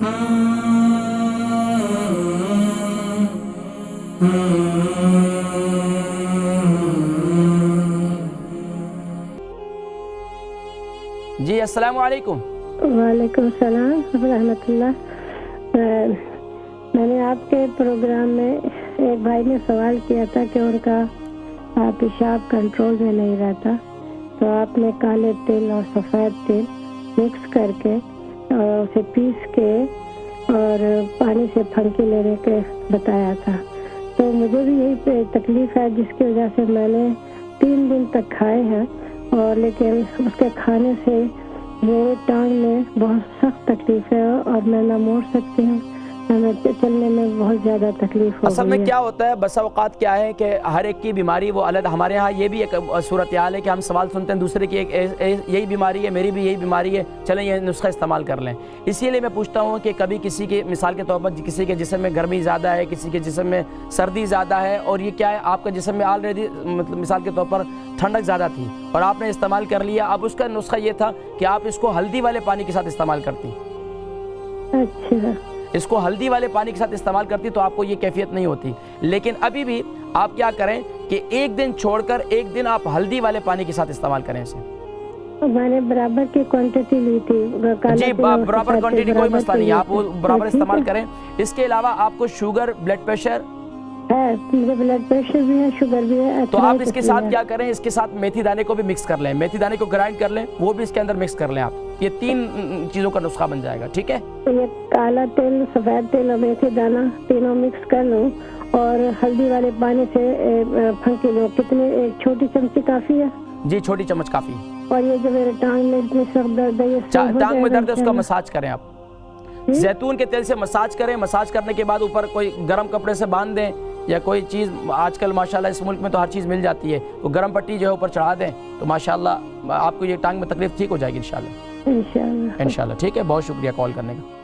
جی السلام علیکم۔ وعلیکم السلام ورحمۃ اللہ۔ میں نے آپ کے پروگرام میں ایک بھائی نے سوال کیا تھا کہ ان کا پیشاب کنٹرول میں نہیں رہتا، تو آپ نے کالے تیل اور سفید تیل مکس کر کے اور اسے پیس کے اور پانی سے پھنکی لینے کے بتایا تھا۔ تو مجھے بھی یہی تکلیف ہے، جس کی وجہ سے میں نے 3 دن تک کھائے ہیں، اور لیکن اس کے کھانے سے میرے ٹانگ میں بہت سخت تکلیف ہے، اور میں نہ موڑ سکتی ہوں، نہ چلنے میں بہت زیادہ تکلیف ہو اصل میں گئی ہے۔ کیا ہوتا ہے، بسا اوقات کیا ہے کہ ہر ایک کی بیماری وہ الگ، ہمارے ہاں یہ بھی ایک صورتحال ہے کہ ہم سوال سنتے ہیں دوسرے کی، یہی بیماری ہے، میری بھی یہی بیماری ہے، چلیں یہ نسخہ استعمال کر لیں۔ اسی لیے میں پوچھتا ہوں کہ کبھی کسی کے مثال کے طور پر کسی کے جسم میں گرمی زیادہ ہے، کسی کے جسم میں سردی زیادہ ہے، اور یہ کیا ہے آپ کے جسم میں آلریڈی مطلب مثال کے طور پر ٹھنڈک زیادہ تھی اور آپ نے استعمال کر لیا، اب اس کا نسخہ یہ تھا کہ آپ اس کو ہلدی والے پانی کے ساتھ استعمال کرتی۔ اچھا، اس کو ہلدی والے پانی کے ساتھ استعمال کرتی تو آپ کو یہ کیفیت نہیں ہوتی، لیکن ابھی بھی آپ کیا کریں کہ ایک دن چھوڑ کر ایک دن آپ ہلدی والے پانی کے ساتھ استعمال کریں اسے۔ میں نے برابر کی کوانٹٹی لی تھی، جی برابر کوانٹٹی کوئی مسئلہ نہیں ہے، آپ وہ برابر استعمال کریں۔ اس کے علاوہ آپ کو شوگر، بلڈ پریشر ہے، مجھے بلڈ پریشر بھی ہے، شوگر بھی ہے، تو آپ اس کے ساتھ کیا کریں، اس کے ساتھ میتھی دانے کو بھی مکس کر لیں، میتھی دانے کو گرائنڈ کر لیں، وہ بھی اس کے اندر مکس کر لیں آپ، یہ 3 چیزوں کا نسخہ بن جائے گا، ٹھیک ہے۔ تو یہ کالا تیل، سفید تیل اور میتھی دانہ تینوں مکس کر لوں اور ہلدی والے پانی سے پھنکی لوں، کتنے، ایک چھوٹی چمچی کافی ہے؟ جی چھوٹی چمچ کافی۔ اور یہ جو میرے ٹانگ میں اتنی سخت درد ہے، یہ صحیح ہو ٹانگ میں جائے گا درد ہے اس کا انشاءاللہ؟ مساج کریں آپ، زیتون کے تیل سے مساج کریں، مساج کرنے کے بعد اوپر کوئی گرم کپڑے سے باندھ دیں، یا کوئی چیز آج کل ماشاءاللہ اس ملک میں تو ہر چیز مل جاتی ہے، تو گرم پٹی جو ہے اوپر چڑھا دیں تو ماشاءاللہ آپ کو یہ ٹانگ میں تکلیف ٹھیک ہو جائے گی انشاءاللہ، انشاءاللہ۔ انشاءاللہ، ٹھیک ہے۔ بہت شکریہ کال کرنے کا۔